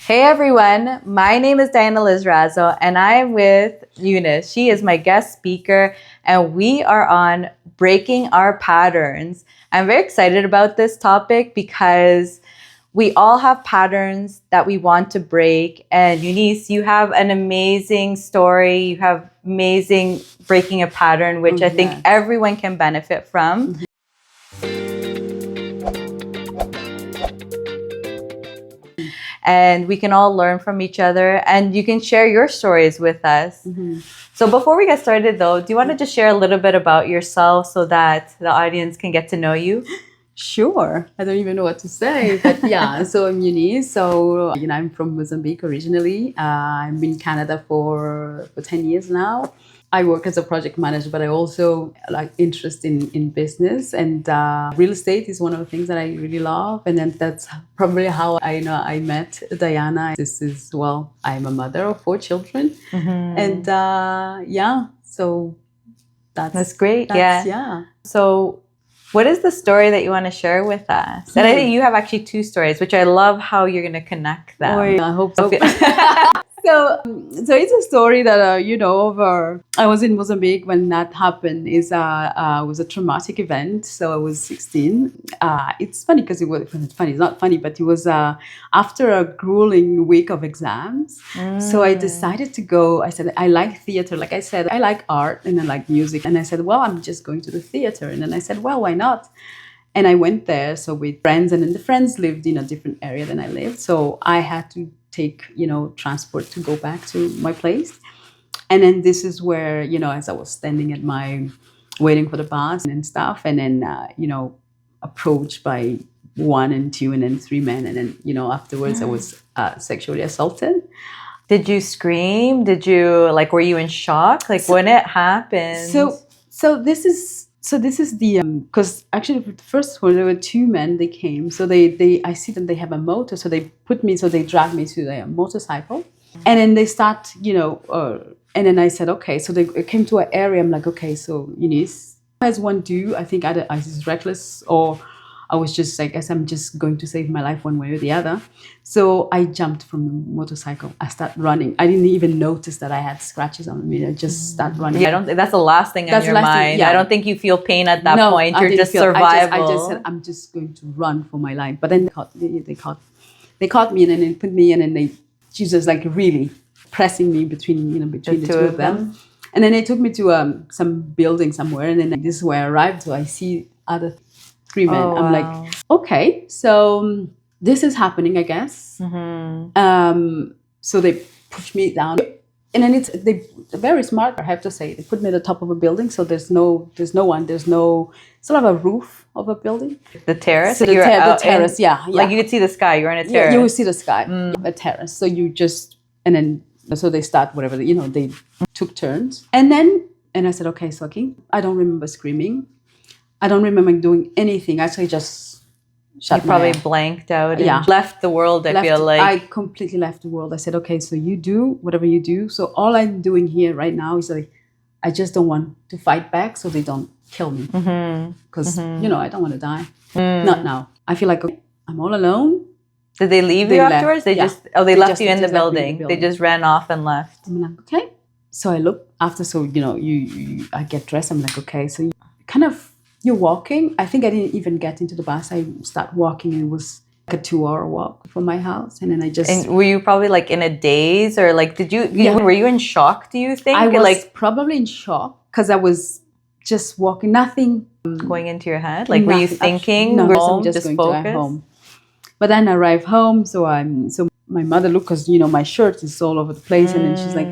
Hey everyone, my name is Diana Lizrazo and I'm with Eunice. She is my guest speaker and we are on breaking our patterns. I'm very excited about this topic because we all have patterns that we want to break. And Eunice, you have an amazing story. You have amazing breaking a pattern, which I think everyone can benefit from. And we can all learn from each other and you can share your stories with us. So before we get started though, do you want to just share a little bit about yourself so that the audience can get to know you? Sure. I don't even know what to say, but yeah, so I'm Eunice. So, I'm from Mozambique originally. I've been in Canada for 10 years now. I work as a project manager, but I also like interest in business, and real estate is one of the things that I really love. And then that's probably how I met Diana. I'm a mother of 4 children, and so that's great. So what is the story that you want to share with us? And I think you have actually 2 stories, which I love how you're going to connect them. I hope so. So it's a story that I was in Mozambique when that happened. It was a traumatic event. So I was 16. It's funny because it's not funny, but it was after a grueling week of exams. So I decided to go. I said I like theater. Like I said, I like art and I like music. And I said, well, I'm just going to the theater. And then I said, well, why not? And I went there with friends, and then the friends lived in a different area than I lived. So I had to take, transport to go back to my place. And then this is where, as I was standing waiting for the bus and stuff, and then, approached by 1 and 2 and then 3 men. And then, afterwards I was sexually assaulted. Did you scream? Were you in shock? When it happened? So this is the because actually the first one, there were 2 men. They came, so I see them. They have a motor, so they dragged me to a motorcycle, and then they start, and then I said, okay. So they came to an area. I'm like, okay, so Eunice, as one do, I think I was reckless, or I was just like, guess I'm just going to save my life one way or the other. So I jumped from the motorcycle. I started running. I didn't even notice that I had scratches on me. I just started running. Yeah, I don't think that's the last thing on your mind. I don't think you feel pain at that point. You're just survival. I just said, I'm just going to run for my life. But then they caught me, and then they put me in, and she was just like really pressing me between the 2 of them. And then they took me to some building somewhere, and then this is where I arrived. So I see other 3 men. I'm like, okay, so this is happening, I guess. So they push me down, and then they're very smart, I have to say. They put me at the top of a building, so there's no one, there's no sort of a roof of a building. The terrace? So the terrace, yeah. Like you could see the sky, you're on a terrace. Yeah, you will see the sky, a terrace. So so they start whatever, they took turns. And I said, okay, Soki, I don't remember screaming. I don't remember doing anything. Actually, just shut you probably blanked out and left the world, I feel like. I completely left the world. I said, okay, so you do whatever you do. So all I'm doing here right now is like, I just don't want to fight back so they don't kill me. Because, I don't want to die. Not now. I feel like I'm all alone. Did they leave you afterwards? They left you in the building. They just ran off and left. I'm like, okay. So I look after, I get dressed. I'm like, okay. So you're walking. I think I didn't even get into the bus. I start walking, and it was like a 2-hour walk from my house. And then And were you probably in a daze, or were you in shock, do you think? I was probably in shock because I was just walking, nothing going into your head. Were you thinking? No, home, I'm just going focus? To home. But then I arrive home, so my mother looked, because my shirt is all over the place, and then she's like,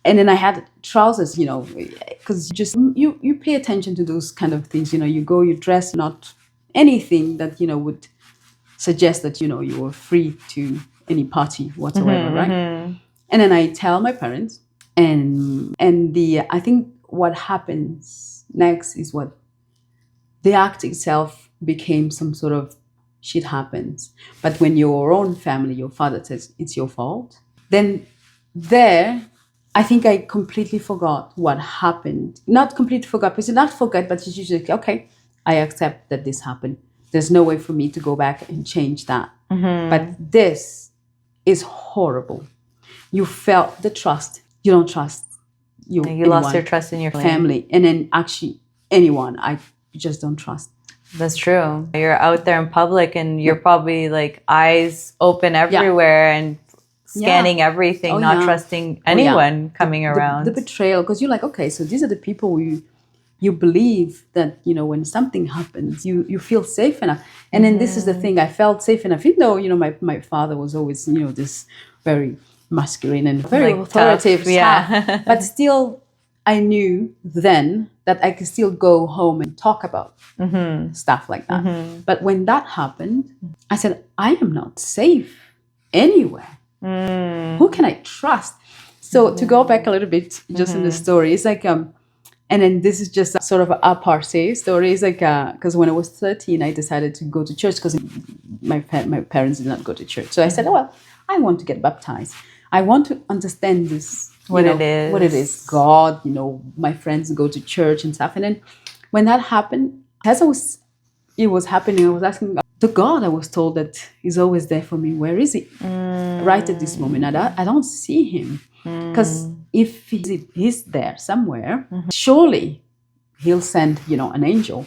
and then I had trousers, because you pay attention to those kind of things, you dress not anything that would suggest that you were free to any party whatsoever, right? And then I tell my parents, and I think what happens next is what the act itself became some sort of shit happens. But when your own family, your father says it's your fault, then I think I completely forgot what happened. Not completely forgot, because not forget, but it's usually, okay, I accept that this happened. There's no way for me to go back and change that. But this is horrible. You felt the trust. You don't trust You lost your trust in your family, and then actually anyone. I just don't trust. That's true. You're out there in public and you're probably like eyes open everywhere and scanning everything, not trusting anyone coming around. The betrayal, because you're like, okay, so these are the people you believe that, you know, when something happens, you feel safe enough. And then this is the thing, I felt safe enough, even though, you know, my father was always, you know, this very masculine and very like authoritative tough, but still I knew then that I could still go home and talk about stuff like that. But when that happened, I said, I am not safe anywhere. Who can I trust? So to go back a little bit, just in the story, it's like, and then this is just sort of a passe story. It's like, because when I was 13, I decided to go to church because my parents did not go to church. So I said, oh, well, I want to get baptized. I want to understand this, what it is, God, you know, my friends go to church and stuff. And then when that happened, it was happening, I was asking the God, I was told that He's always there for me. Where is He? Right at this moment, I don't see Him. Because if He's there somewhere, surely He'll send, you know, an angel,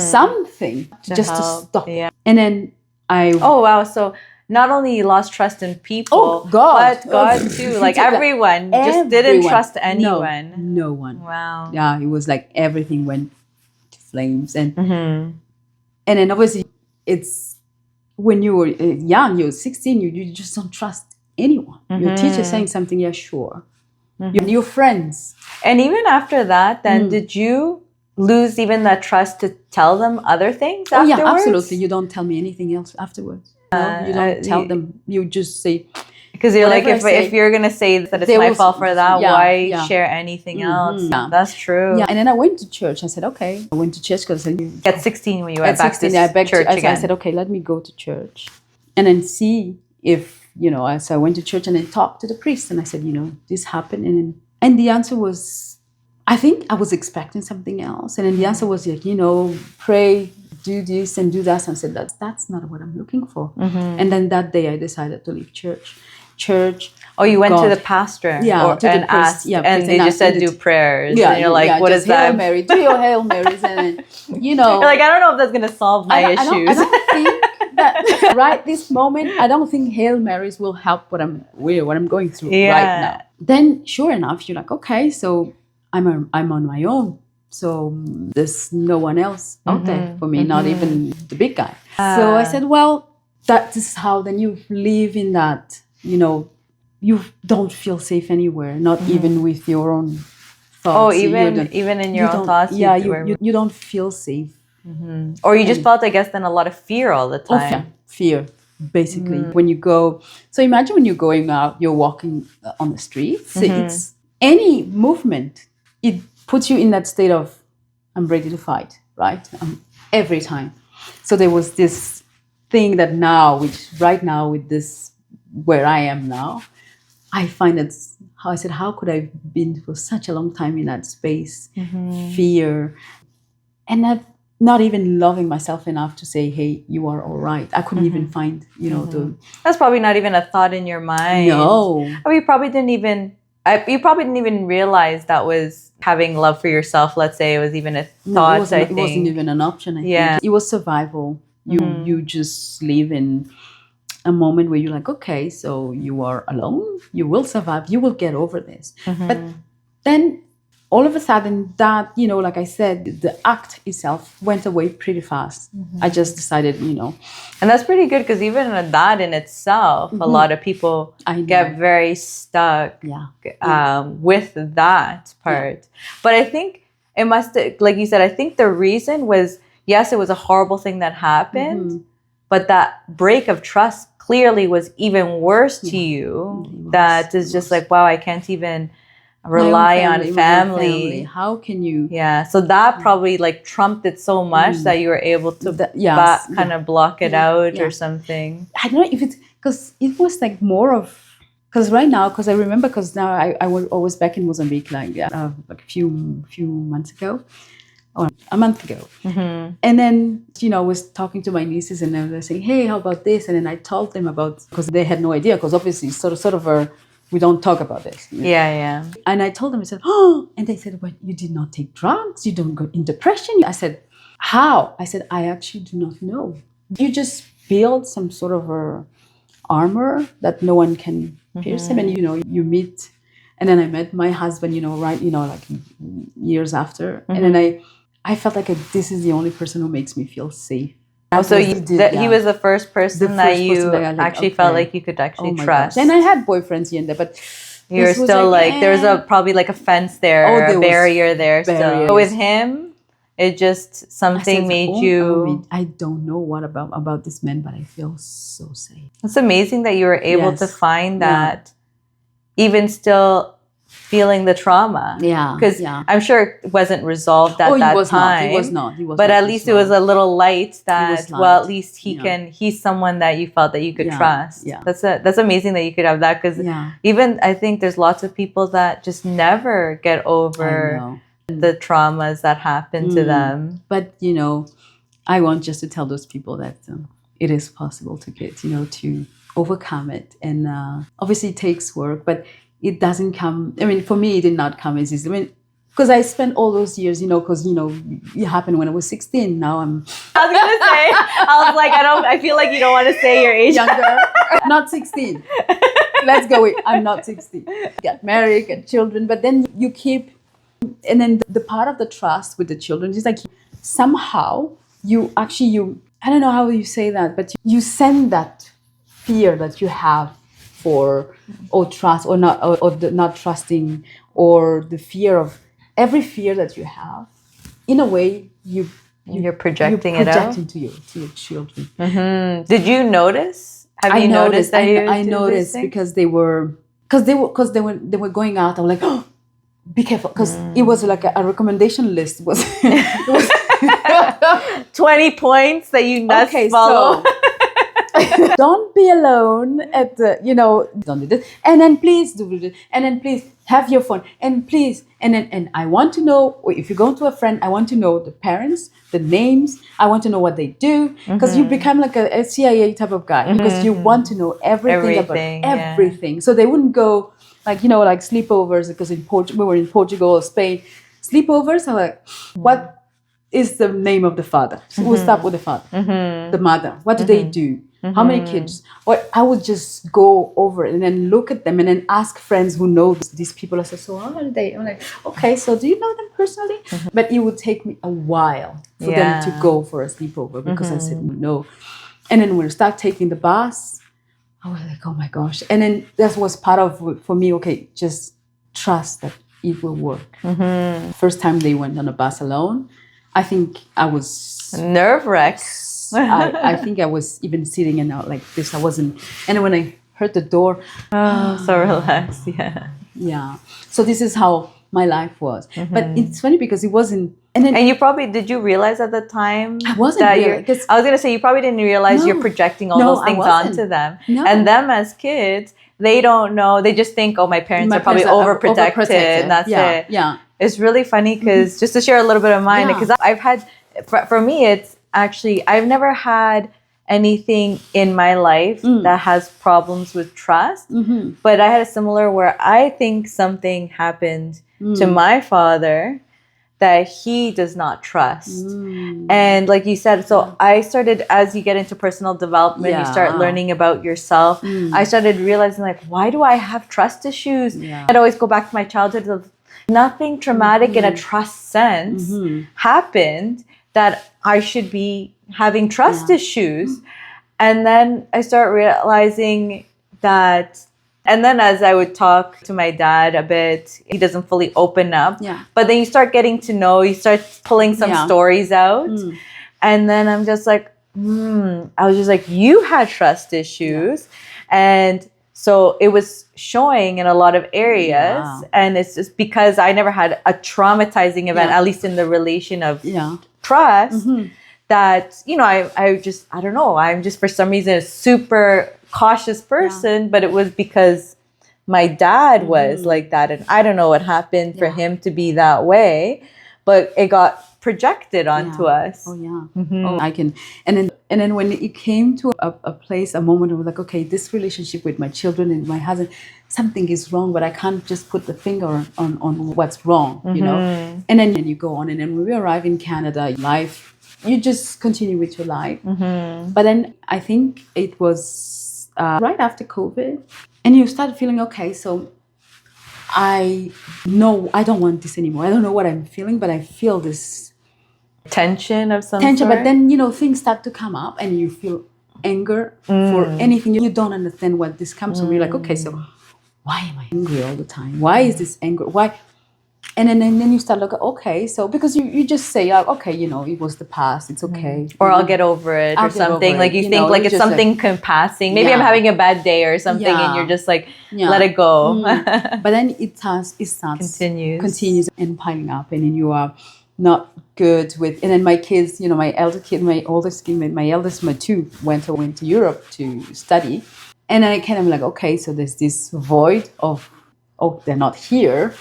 something to stop. Yeah. And then Oh, wow. So not only you lost trust in people, but God too. Like everyone just didn't trust anyone. No one. Wow. Yeah, it was like everything went to flames. And then obviously it's when you were young, you're 16, you just don't trust anyone. Your teacher saying something, yeah, sure. Your friends. And even after that, then did you lose even that trust to tell them other things afterwards? Yeah, absolutely. You don't tell me anything else afterwards. No, you don't tell them. You just say, because you're like, if you're gonna say that it's my fault for that, why share anything else? Yeah. That's true. Yeah, and then I went to church. I said, okay. I went to church because at 16 when you went back to church again. I said, okay, let me go to church and then see if, you know. So I went to church and then talked to the priest and I said, you know, this happened, and the answer was, I think I was expecting something else, and then the answer was like, you know, pray, do this and do that. And I said, that's not what I'm looking for. And then that day I decided to leave church. Oh, you went to the pastor, to the priest, asked, and they just said do prayers. Yeah, and you're like, what is that? Hail Mary, do your Hail Marys, and then, you know. You're like, I don't know if that's gonna solve my issues. I don't think that right this moment. I don't think Hail Marys will help what I'm going through right now. Then, sure enough, you're like, okay, so I'm on my own. So there's no one else out there for me, not even the big guy. So I said, well, this is how then you live in that, you know, you don't feel safe anywhere, not even with your own thoughts. Oh, even in your own thoughts? Yeah, you don't feel safe. Or you just felt, I guess, then a lot of fear all the time. Fear, basically. When you go, so imagine when you're going out, you're walking on the streets, it's any movement, it puts you in that state of, I'm ready to fight, right? Every time. So there was this thing that right now with this, where I am now, I find that, how could I have been for such a long time in that space, fear, and not even loving myself enough to say, hey, you are all right. I couldn't even find, you know, that's probably not even a thought in your mind. No. I mean, you probably didn't even realize that was having love for yourself. Let's say it was even a thought. It wasn't even an option. I think. It was survival. You just live in a moment where you're like, okay, so you are alone. You will survive. You will get over this. But then all of a sudden, that, you know, like I said, the act itself went away pretty fast. I just decided, you know. And that's pretty good, because even that in itself, a lot of people get very stuck with that part. But I think it must, like you said, I think the reason was, yes, it was a horrible thing that happened, but that break of trust clearly was even worse to you. That is just like, wow, I can't even rely on family. How can you? Yeah, so that probably like trumped it so much that you were able to kind of block it out or something. I don't know if it's because it was like more of, because right now, because I remember, because now I was back in Mozambique like a few months ago, a month ago. And then, I was talking to my nieces and they were saying, hey, how about this? And then I told them about, because they had no idea, because obviously we don't talk about this. Yeah. And I told them, I said, oh, and they said, well, you did not take drugs. You don't go in depression. I said, how? I said, I actually do not know. You just build some sort of a armor that no one can pierce him. And, you meet, and then I met my husband, like years after. And then I felt like this is the only person who makes me feel safe. So he was the first person that you actually felt like you could actually trust. And I had boyfriends here and there, but you're still there was probably like a fence there, a barrier there. Still. But with him, it just something made you. I don't know what about this man, but I feel so safe. It's amazing that you were able to find that, even still feeling the trauma. Yeah. Because I'm sure it wasn't resolved at that time. He was not. But at least it was a little light that, well, at least he's someone that you felt that you could trust. Yeah. That's amazing that you could have that, because even I think there's lots of people that just never get over the traumas that happen to them. But, I want just to tell those people that it is possible to get, to overcome it. And obviously it takes work, but it doesn't come, for me, it did not come as easy. Because I spent all those years, because, it happened when I was 16. Now I'm... I was going to say, I feel like you don't want to say your age. Younger. Not 16. Let's go with, I'm not 16. Get married, get children, but then you keep... And then the part of the trust with the children is like, somehow you I don't know how you say that, but you send that fear that you have for trust or not trusting, or the fear of every fear that you have, in a way you're projecting it out to your children. Did you notice? I noticed because they were going out. I was like, oh, be careful, because it was like a recommendation list. It was 20 points that you must follow. So, don't be alone at the, don't do this. And then please do this. And then please have your phone. And please, and I want to know, if you go to a friend, I want to know the parents, the names. I want to know what they do. Because you become like a CIA type of guy. Because you want to know everything about everything. Yeah. So they wouldn't go like sleepovers, because we were in Portugal or Spain. Sleepovers are like, what is the name of the father? So we'll start with the father. The mother. What do they do? How many kids? Or I would just go over it and then look at them and then ask friends who know these people. I said, so how are they? I'm like, okay, so do you know them personally? But it would take me a while for them to go for a sleepover, because I said no. And then when we start taking the bus, I was like, oh my gosh. And then that was part of, for me, okay, just trust that it will work. First time they went on a bus alone, I think I was... nerve-wracked. I think I was even sitting and out like this. I wasn't. And when I heard the door, so relaxed. Yeah. So this is how my life was. But it's funny because it wasn't. And you probably, did you realize at the time? I wasn't. I was going to say, you probably didn't realize you're projecting all those things onto them. No. And them as kids, they don't know. They just think, oh, my parents are probably overprotected. And that's it. Yeah. It's really funny because just to share a little bit of mine, because I've had, for me, it's actually, I've never had anything in my life that has problems with trust. But I had a similar where I think something happened to my father that he does not trust. And like you said, so I started, as you get into personal development, you start learning about yourself. I started realizing, like, why do I have trust issues? I'd always go back to my childhood of nothing traumatic in a trust sense happened that I should be having trust issues. And then I start realizing that, and then as I would talk to my dad a bit, he doesn't fully open up. But then you start getting to know, you start pulling some stories out. And then I'm just like, I was just like, you had trust issues. And so it was showing in a lot of areas. And it's just because I never had a traumatizing event, at least in the relation of trust, that, you know, I don't know, I'm just for some reason a super cautious person, but it was because my dad was like that, and I don't know what happened for him to be that way, but it got projected onto us. Oh yeah. Oh, I can. And then when it came to a place, a moment, I was like, okay, this relationship with my children and my husband, something is wrong, but I can't just put the finger on what's wrong, you know. And then you go on, and then when we arrive in Canada, life, you just continue with your life. But then I think it was right after COVID, and you start feeling, okay, so I know I don't want this anymore. I don't know what I'm feeling, but I feel this Tension of some tension. sort. But then, you know, things start to come up and you feel anger for anything. You don't understand what this comes from. You're like, okay, so why am I angry all the time? Why is this anger? Why? And then you start looking, okay, so because you just say, okay, you know, it was the past, it's okay. Or I'll get over it I'll or get over something. it, Like you you think know, like you it's just something passing. Maybe Yeah. I'm having a bad day or something and Yeah. you're just like, Yeah. let it go. But then it starts continues and piling up, and then you are not good with. And then my kids, you know, my eldest kid, my eldest, my two went to Europe to study, and I kind of like, okay, so there's this void of, oh, they're not here,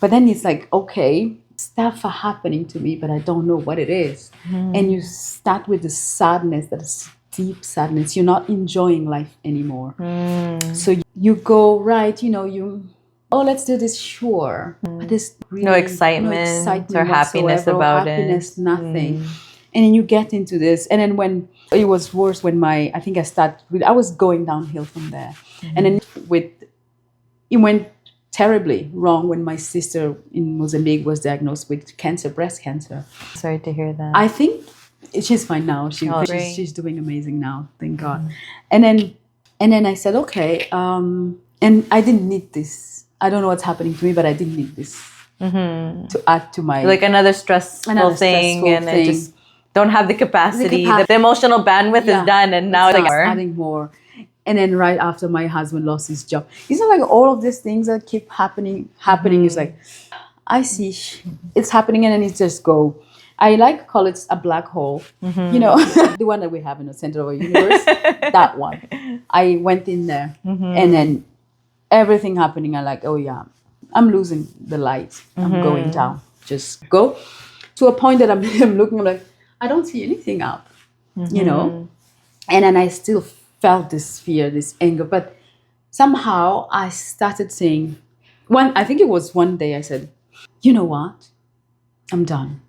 but then it's like, okay, stuff are happening to me, but I don't know what it is, and you start with the sadness, that is deep sadness. You're not enjoying life anymore. So you go, right, you know, oh, let's do this, sure. But there's really No excitement or happiness whatsoever, about happiness, it. nothing. And then you get into this. And then when it was worse, when I was going downhill from there. And then it went terribly wrong when my sister in Mozambique was diagnosed with breast cancer. Sorry to hear that. I think she's fine now. Great. She's doing amazing now, thank God. And then I said, okay, and I didn't need this. I don't know what's happening to me, but I didn't need this to add to my Like another stressful thing, and I just don't have the capacity. The emotional bandwidth is done, and now it's like adding more. And then right after my husband lost his job, it's not like all of these things that keep happening. Is like, I see it's happening, and then it just go. I like call it a black hole, you know, the one that we have in the center of our universe. That one, I went in there, and then everything happening. I'm like, oh yeah, I'm losing the light. I'm going down. Just go to a point that I'm looking. I'm like, I don't see anything up, you know. And then I still felt this fear, this anger, but somehow I started saying, I think it was one day I said, you know what, I'm done.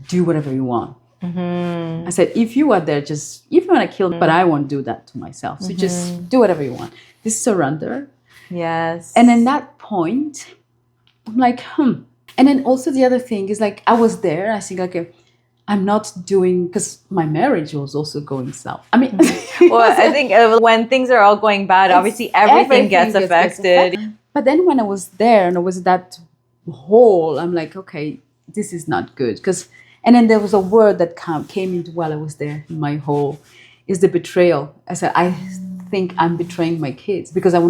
Do whatever you want. I said, if you are there, if you want to kill me, but I won't do that to myself. So just do whatever you want. This surrender. Yes. And then that point, I'm like, And then also the other thing is like, I was there. I think, okay, I'm not doing, because my marriage was also going south. I mean, well, I think when things are all going bad, obviously everything gets affected. But then when I was there and I was that hole, I'm like, okay, this is not good. And then there was a word that came into while I was there in my hole, is the betrayal. I said, I think I'm betraying my kids because I'm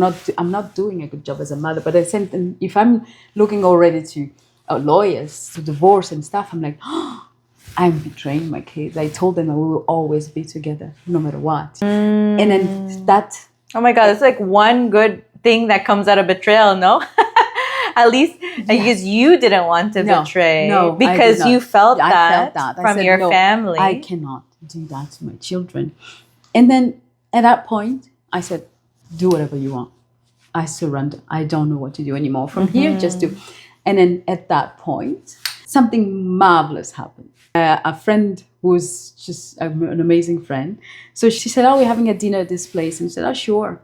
not doing a good job as a mother. But I said, and if I'm looking already to lawyers, to divorce and stuff, I'm like, I'm betraying my kids. I told them I will always be together, no matter what. And then that... Oh my God, it's like one good thing that comes out of betrayal, no? At least because you didn't want to betray. No, because you felt that from your family. I cannot do that to my children. And then at that point, I said, do whatever you want. I surrender. I don't know what to do anymore. From here, just do. And then at that point, something marvelous happened. A friend who's just an amazing friend. So she said, oh, we're having a dinner at this place. And I said, oh, sure.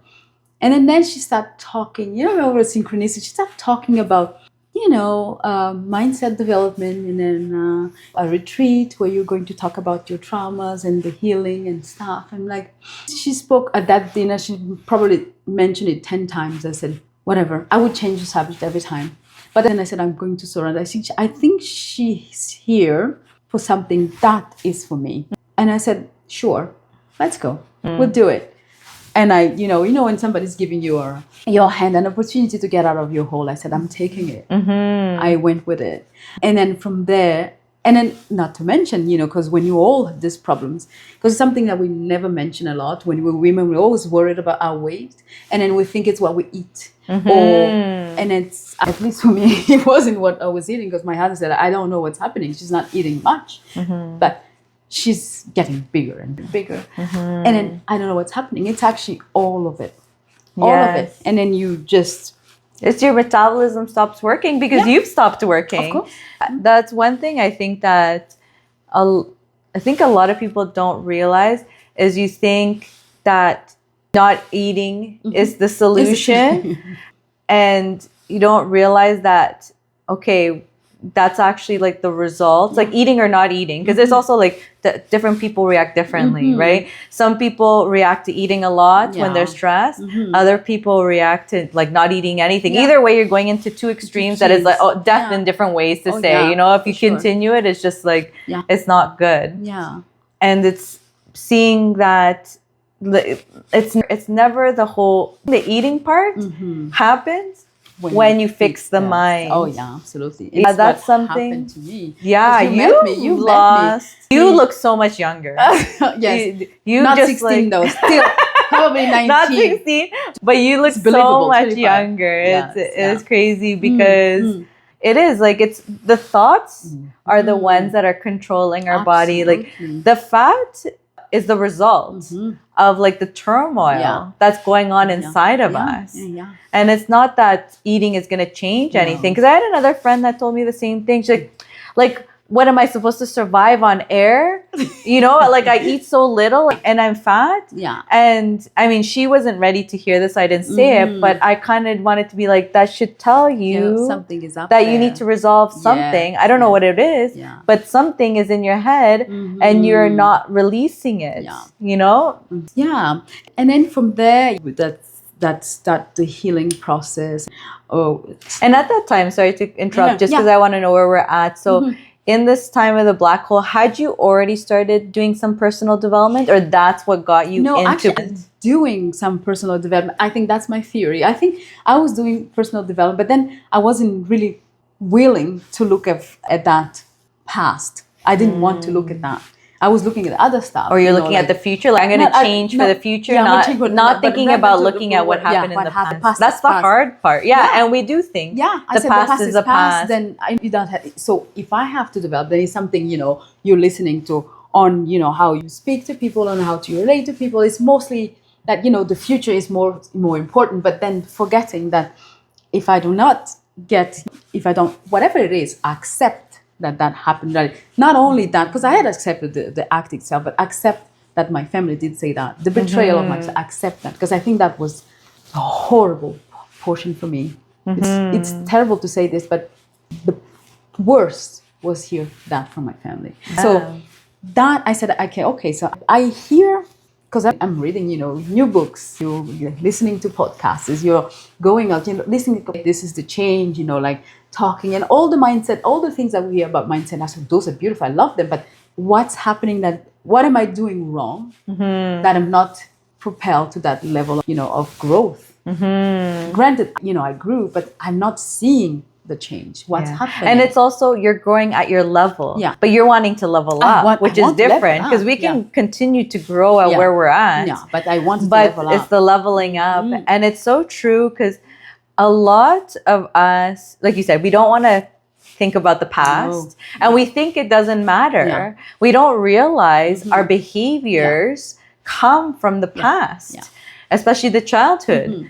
And then she started talking, you know, over synchronicity. She started talking about, you know, mindset development, and then a retreat where you're going to talk about your traumas and the healing and stuff. And like, she spoke at that dinner. She probably mentioned it 10 times. I said, whatever. I would change the subject every time. But then I said, I'm going to surrender. I think she's here for something that is for me. And I said, sure, let's go. We'll do it. And I, you know, when somebody's giving you your hand, an opportunity to get out of your hole, I said, I'm taking it. I went with it. And then from there, And then, not to mention, because when you all have these problems, because it's something that we never mention a lot. When we're women, we're always worried about our weight, and then we think it's what we eat, and it's, at least for me, it wasn't what I was eating, because my husband said, I don't know what's happening. She's not eating much, but she's getting bigger and bigger, and then I don't know what's happening. It's actually all of it, and then you just. It's your metabolism stops working because you've stopped working. Of course. That's one thing I think that a lot of people don't realize is you think that not eating is the solution, and you don't realize that, okay, that's actually like the results, like eating or not eating, because there's also like different people react differently, right? Some people react to eating a lot when they're stressed. Other people react to like not eating anything. Either way, you're going into two extremes that is like death in different ways to say. If you continue it, it's just like it's not good. And it's seeing that it's never the eating part happens when you fix the mind. Oh yeah, absolutely. Yeah, that's something happened to me. Yeah, you lost. You look so much younger. Yes, you not just 16 though. Still probably 19. Not 16, but you look so much younger. It's crazy because it is like it's the thoughts are the ones that are controlling our body. Like the fat is the result of like the turmoil that's going on inside of us. And it's not that eating is going to change anything. Because I had another friend that told me the same thing. She's like, what am I supposed to survive on air? Like I eat so little and I'm fat. Yeah. And I mean, she wasn't ready to hear this. So I didn't say it, but I kind of wanted to be like, that should tell you something is up that there. you need to resolve something. I don't know what it is, but something is in your head and you're not releasing it, Yeah. And then from there, that start the healing process. And at that time, sorry to interrupt, just because I want to know where we're at. So in this time of the black hole, had you already started doing some personal development, or that's what got you into actually, doing some personal development? I think that's my theory. I think I was doing personal development, but then I wasn't really willing to look at that past. I didn't want to look at that. I was looking at other stuff. Or you're looking at the future, like I'm going to change for the future, not thinking about looking at what happened in the past. That's the hard part. And we do think the past is the past. Then you don't have. So if I have to develop, then it's something you're listening to on how you speak to people and how to relate to people. It's mostly that the future is more important, but then forgetting that if I don't whatever it is, accept that happened. Right? Not only that, because I had accepted the act itself, but accept that my family did say that. The betrayal of myself, accept that. Because I think that was a horrible portion for me. It's terrible to say this, but the worst was hear that from my family. So that I said, okay, so I hear, because I'm reading, new books, you're listening to podcasts, you're going out, listening to, this is the change, like talking and all the mindset, all the things that we hear about mindset. I said, those are beautiful, I love them, but what's happening what am I doing wrong that I'm not propelled to that level, of growth? Granted, I grew, but I'm not seeing the change. What's happening? And it's also, you're growing at your level, but you're wanting to level up, which is different, because we can continue to grow at where we're at. Yeah, but I want to level up. It's the leveling up. And it's so true, because a lot of us, like you said, we don't want to think about the past, and we think it doesn't matter. We don't realize our behaviors come from the past, especially the childhood.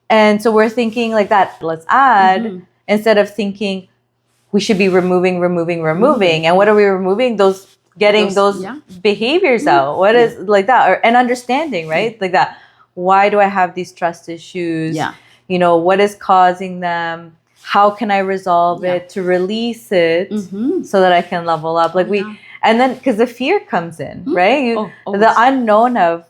And so we're thinking like that, let's add, instead of thinking we should be removing. And what are we removing? Those behaviors out. What is like that? And understanding, right? Like that. Why do I have these trust issues? What is causing them? How can I resolve it to release it so that I can level up? Like and then because the fear comes in, right? The unknown of,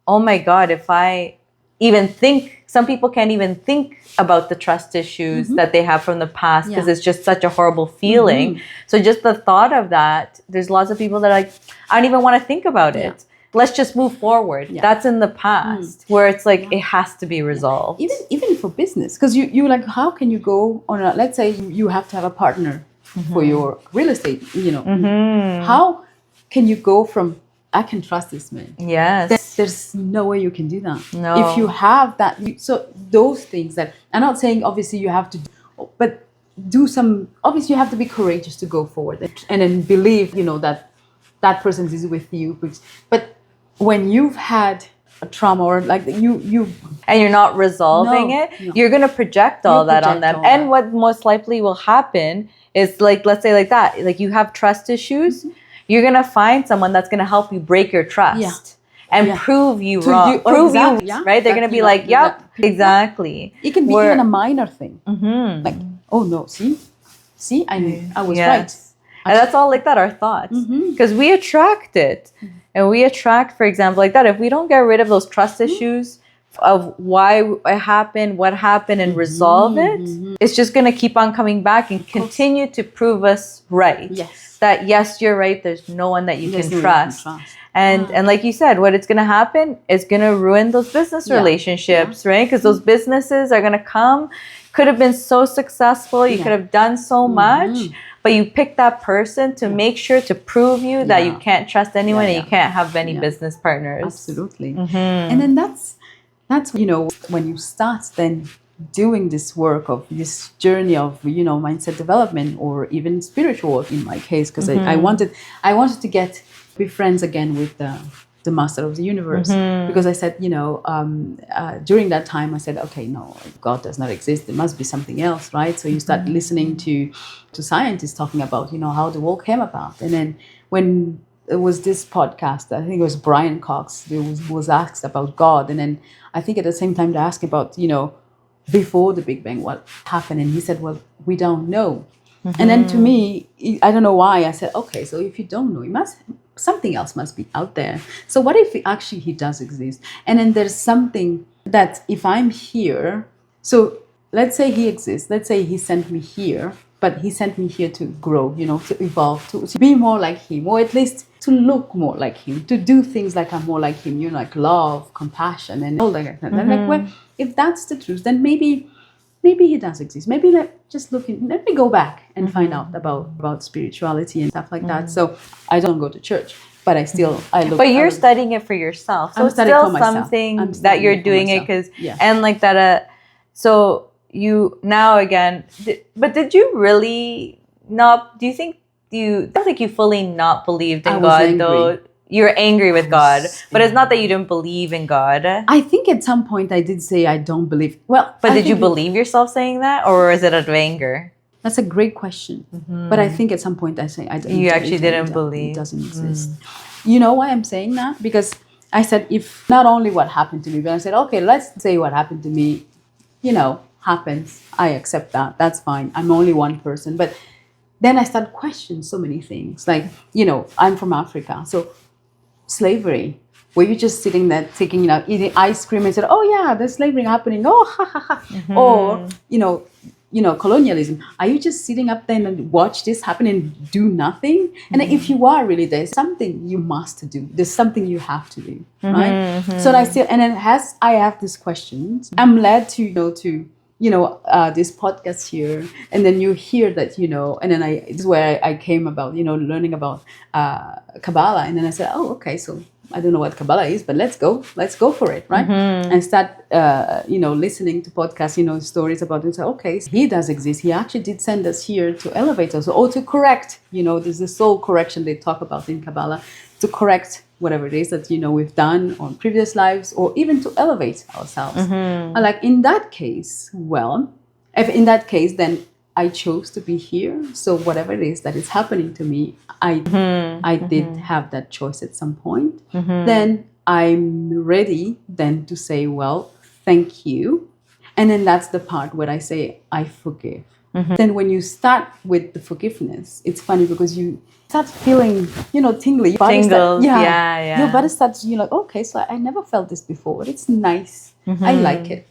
oh my God, if I even think, some people can't even think about the trust issues that they have from the past because it's just such a horrible feeling. So just the thought of that, there's lots of people that are like, I don't even want to think about it. Let's just move forward. That's in the past where it's like, it has to be resolved. Even for business, because you like, how can you go on let's say you have to have a partner for your real estate, Mm-hmm. how can you go from I can trust this man? Yes. There's no way you can do that. No. If you have that, so those things that I'm not saying obviously you have to, but do some. Obviously, you have to be courageous to go forward and then believe, that person is with you. But when you've had a trauma or like you and you're not resolving No, it, no. you're going to project all that on project them. all And that. what most likely will happen is, like, let's say like that, like you have trust issues, you're going to find someone that's going to help you break your trust. Yeah. And Yeah. prove you To wrong. you- Prove exactly, you, yeah. right? They're That, going to be you know, like, yep, that- exactly. it can be Where- even a minor thing. Mhm. Like, oh no, see, I was Yes. right. And that's all like that, our thoughts. Because we attract it. And we attract, for example, like that. If we don't get rid of those trust issues of why it happened, what happened, and resolve it, it's just going to keep on coming back and continue to prove us right. Yes. That, yes, you're right. There's no one that you There's can no one you can trust. trust. And like you said, what it's going to happen is going to ruin those business Yeah. relationships, right? Because those businesses are going to come, could have been so successful. You could have done so much, but you pick that person to make sure to prove you that you can't trust anyone and you can't have any business partners. Absolutely. And then that's when you start then doing this work of this journey of mindset development or even spiritual work in my case, because I wanted to be friends again with the master of the universe, because I said during that time I said, okay, no, God does not exist, there must be something else, right? So you start listening to scientists talking about how the world came about. And then when it was this podcast, I think it was Brian Cox who was asked about God, and then I think at the same time they asked about before the Big Bang what happened, and he said, well, we don't know. And then to me, I don't know why, I said, okay, so if you don't know, something else must be out there. So what if he does exist? And then there's something that if I'm here, so let's say he exists, let's say he sent me here, but he sent me here to grow, to evolve, to be more like him, or at least to look more like him, to do things like I'm more like him, like love, compassion, and all that. And like, well, if that's the truth, then maybe he does exist. Maybe let me go back and find out about spirituality and stuff like that. So I don't go to church, but I look. But you're studying it for yourself, so I'm it's studying still for myself. something I'm that studying you're it for doing it myself. because Yeah. and like that. So you now again, but did you really not? Do you think I don't think you fully not believed in I was God angry. though? You're angry with I God, was but it's not that you didn't believe in God. I think at some point I did say I don't believe. Well, But I did you think believe yourself saying that, or is it out of anger? That's a great question. But I think at some point I say I don't. You actually didn't believe. It doesn't exist. You know why I'm saying that? Because I said if not only what happened to me, but I said, okay, let's say what happened to me, happens. I accept that. That's fine. I'm only one person. But then I started questioning so many things. Like, I'm from Africa. So slavery. Were you just sitting there taking, eating ice cream and said, oh yeah, there's slavery happening. Oh, ha, ha, ha. Or, colonialism. Are you just sitting up there and watch this happen and do nothing? And if you are really, there's something you must do. There's something you have to do, right? So I have these questions. I'm led to, this podcast here, and then you hear that, and then this is where I came about, learning about Kabbalah, and then I said, oh, okay, so I don't know what Kabbalah is, but let's go for it, right? And start, listening to podcasts, stories about it. So, okay, so he does exist. He actually did send us here to elevate us, or to correct, there's the soul correction they talk about in Kabbalah, to correct whatever it is that, we've done on previous lives, or even to elevate ourselves. Like in that case, then I chose to be here. So whatever it is that is happening to me, I did have that choice at some point. Then I'm ready then to say, well, thank you. And then that's the part where I say, I forgive. Then when you start with the forgiveness, it's funny because you start feeling, tingly. Tingles, yeah. Your body starts, you're like, okay, so I never felt this before, but it's nice. I like it.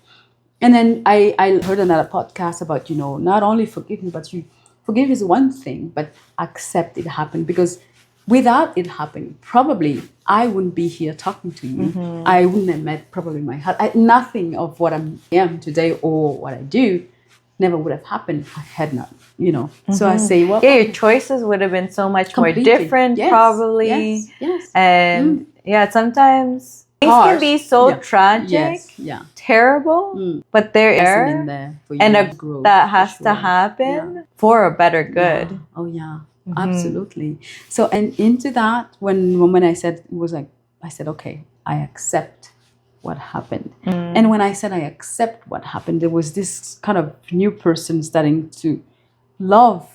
And then I heard another podcast about, not only forgiving, but forgive is one thing, but accept it happened. Because without it happening, probably I wouldn't be here talking to you. I wouldn't have met probably my husband. Nothing of what I am today or what I do never would have happened if I had not, So I say, well, yeah, your choices would have been so much completely. more different, Yes, probably. yes. And yeah, sometimes things Harsh. can be so Yeah. tragic, Yes, yeah. terrible, but they're Lesson there, in there for you and to grow, that for has to sure. happen for a better good. Yeah. Oh yeah, absolutely. So, and into that, when I said, it was like, I said, okay, I accept what happened. And when I said I accept what happened, there was this kind of new person starting to love.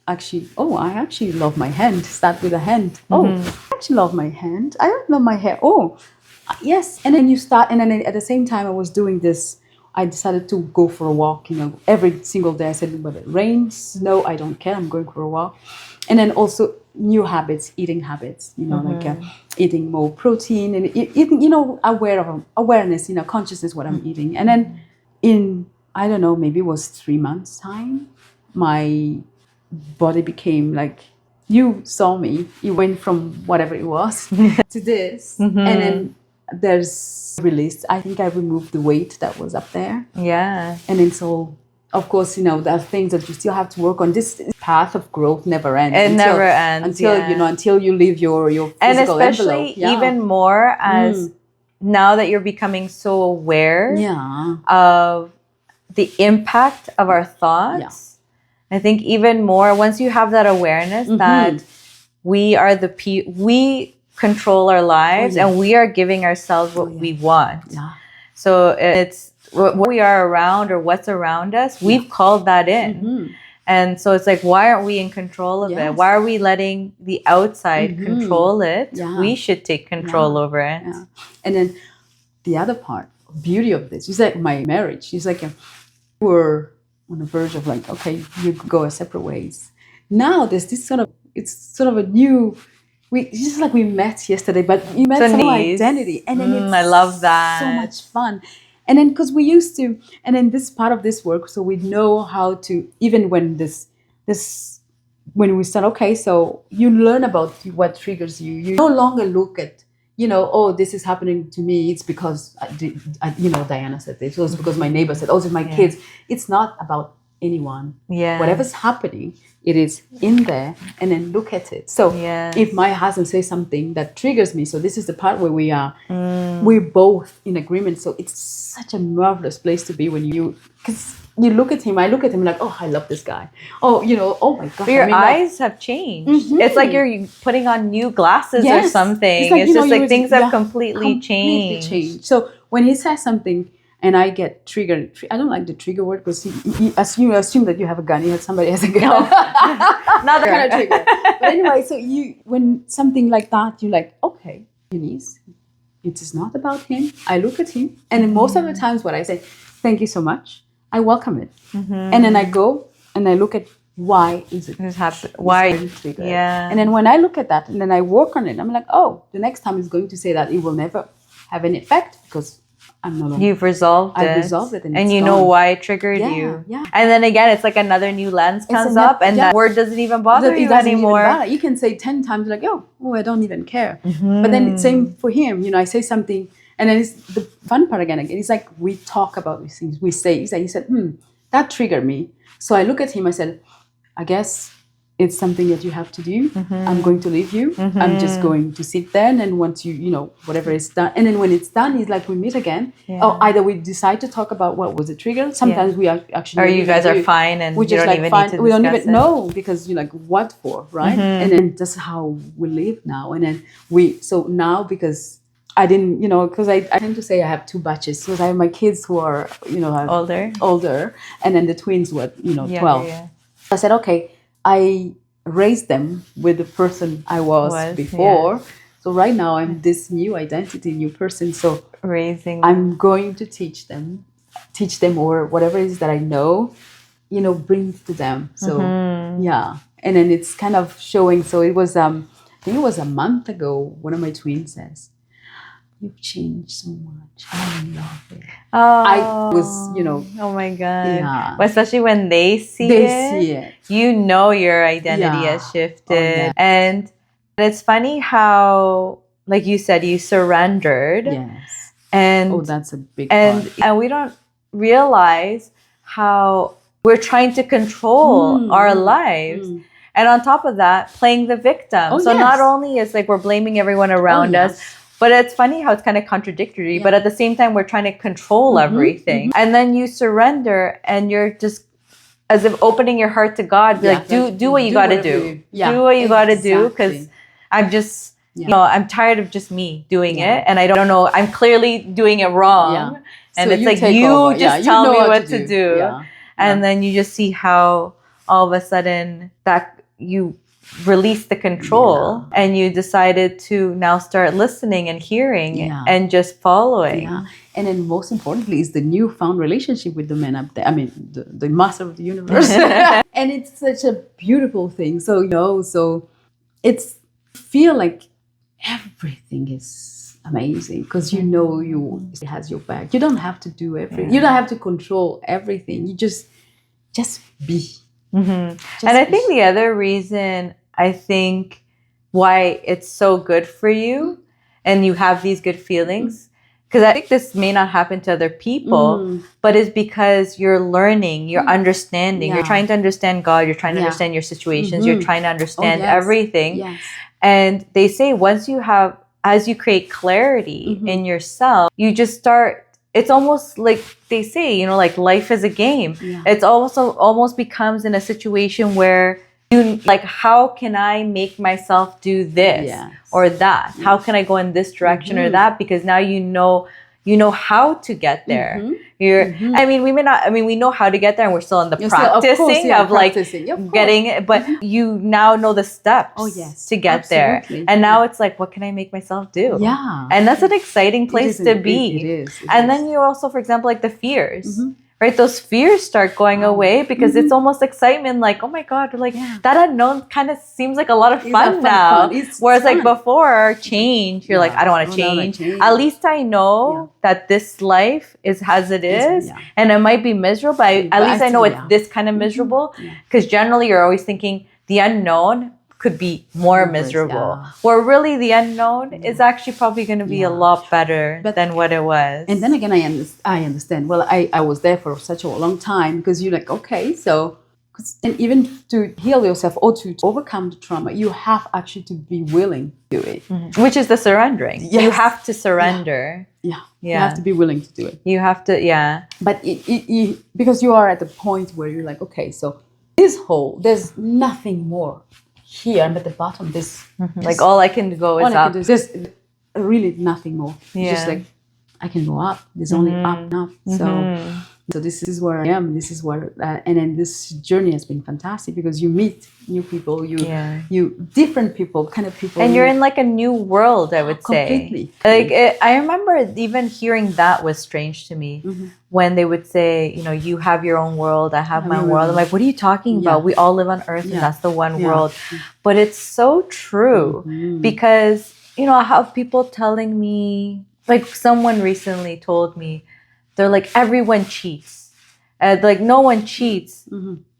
Actually, oh, I actually love my hand. Start with a hand. Oh, I actually love my hand. I don't love my hair. Oh, yes. And then you start, and then at the same time I was doing this, I decided to go for a walk, every single day. I said, whether it rains, snow, I don't care, I'm going for a walk. And then also new habits, eating habits, like eating more protein and eating, awareness, consciousness, what I'm eating. And then in, I don't know, maybe it was 3 months time, my body became like, you saw me, you went from whatever it was to this. And then there's release. I think I removed the weight that was up there. Yeah. And then so, of course, there are things that you still have to work on. This path of growth never ends. Never ends. Until you leave your physical and especially envelope. Yeah. even more as now that you're becoming so aware of the impact of our thoughts. Yeah. I think even more once you have that awareness that we are we control our lives and we are giving ourselves what we want. Yeah. So it's what we are around or what's around us, we've called that in. And so it's like, why aren't we in control of it? Why are we letting the outside control it? Yeah. We should take control over it. Yeah. And then the other part, beauty of this, is like my marriage. It's like we're on the verge of like, okay, you go our separate ways. Now there's this it's sort of a new, it's just like we met yesterday, but you met some identity. And then it's I love that. so much fun. And then because we used to, and then this part of this work, so we know how to, even when when we start, okay, so you learn about what triggers you. You no longer look at, oh, this is happening to me. It's because, Diana said this. Or it's because my neighbor said, oh, it's my kids. It's not about anyone. Yeah. Whatever's happening, it is in there, and then look at it. So if my husband says something that triggers me, so this is the part where we're both in agreement. So it's such a marvelous place to be when because you look at him, I look at him like, oh, I love this guy. Oh, oh my gosh. But your eyes have changed. It's like you're putting on new glasses or something. It's just like things have completely changed. So when he says something and I get triggered, I don't like the trigger word because you assume that you have a gun. Somebody has a gun. No. Not that kind of trigger. But anyway, so when something like that, you're like, okay, Eunice, it is not about him. I look at him, and most of the times what I say, thank you so much. I welcome it. And then I go and I look at why is it happening? Why? Yeah. And then when I look at that and then I work on it, I'm like, oh, the next time it's going to say that it will never have any effect because I'm no longer. You've resolved it. I've resolved it. And you know why it triggered you. Yeah. And then again, it's like another new lens comes up and that word doesn't even bother you anymore. You can say 10 times like, oh, I don't even care. But then it's same for him. I say something. And then it's the fun part again. It's like we talk about these things. We say, he said, that triggered me. So I look at him, I said, I guess it's something that you have to do. I'm going to leave you. I'm just going to sit there. And then once whatever is done. And then when it's done, it's like we meet again. Yeah. Or either we decide to talk about what was the trigger. Sometimes we are actually. Or you guys are fine and we just don't even need to discuss we don't even know because you're like, what for, right? And then that's how we live now. And then so now because I didn't, because I tend to say I have two batches. Because I have my kids who are, older, and then the twins who are, 12. Yeah. I said, okay, I raised them with the person I was before. Yeah. So right now I'm this new identity, new person. So I'm going to teach them or whatever it is that I know, bring it to them. So yeah. And then it's kind of showing. So it was, I think it was a month ago, one of my twins says, you've changed so much. I love it. Oh, I was, Oh my God. Yeah. But especially when they see it. Your identity has shifted. Oh, yeah. And it's funny how, like you said, you surrendered. Yes. And that's a big part. And we don't realize how we're trying to control our lives. And on top of that, playing the victim. So not only is like we're blaming everyone around us, but it's funny how it's kind of contradictory. But at the same time, we're trying to control everything. And then you surrender and you're just as if opening your heart to God. Be like, do what you got to do. Do what you got to do, because I'm just, you know, I'm tired of just me doing it. And I don't know, I'm clearly doing it wrong. And So it's like, over. just tell me what to do. And then you just see how all of a sudden that you release the control and you decided to now start listening and hearing and just following. And then most importantly is the newfound relationship with the man up there. I mean, the master of the universe. And it's such a beautiful thing. So, you know, so it's feel like everything is amazing because you know it has your back. You don't have to do everything. You don't have to control everything. You just be. And I think the other reason I think why it's so good for you and you have these good feelings, because I think this may not happen to other people, but it's because you're learning, you're understanding, you're trying to understand God, you're trying to understand your situations, you're trying to understand everything. And they say as you create clarity in yourself, you just start, it's almost like they say, you know, like life is a game. It's also almost becomes in a situation where you like, how can I make myself do this or that? How can I go in this direction or that? Because now you know how to get there. I mean, we know how to get there and we're still in the practicing of getting it, but you now know the steps to get there. And now it's like, what can I make myself do? And that's an exciting place to be. It is. And then you also, for example, like the fears. Right, those fears start going away because it's almost excitement. Like, oh my God, like that unknown kind of seems like a lot of fun now. Whereas like before, change, you're like, I don't want to change. At least I know that this life is as it is, and it might be miserable, but at least I know it's this kind of miserable. Because generally, you're always thinking the unknown could be more miserable. Where really the unknown is actually probably going to be a lot better than what it was. And then again, I understand. Well, I was there for such a long time because you're like, okay, so, and even to heal yourself or to overcome the trauma, you have actually to be willing to do it. Which is the surrendering. You have to surrender. You have to be willing to do it. You have to, But because you are at the point where you're like, okay, so this hole, there's nothing more. Here and at the bottom, like all I can go is up. There's really nothing more. Just like I can go up. There's only up and up. So this is where I am. This is where, and then this journey has been fantastic because you meet new people, you different people, kind of people, and you're in like a new world. I would say completely. Like I remember even hearing that was strange to me when they would say, you know, you have your own world, I have my world. I'm like, what are you talking about? We all live on Earth, and that's the one world. But it's so true because you know I have people telling me, like someone recently told me. They're like, everyone cheats. Like, no one cheats.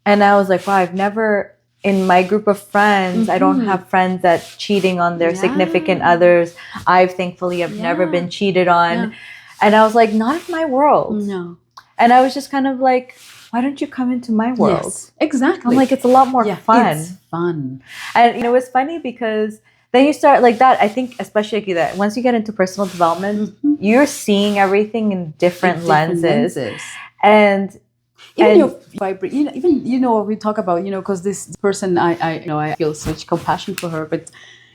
And I was like, wow, I've never, in my group of friends, I don't have friends that cheating on their significant others. Thankfully have never been cheated on. And I was like, not in my world. No. And I was just kind of like, why don't you come into my world? Yes, exactly. I'm like, it's a lot more fun. It's fun. And, you know, it's funny because then you start like that. I think especially like that once you get into personal development, you're seeing everything in different lenses. And even your vibration, even you know we talk about, you know, because this person I feel such compassion for her, but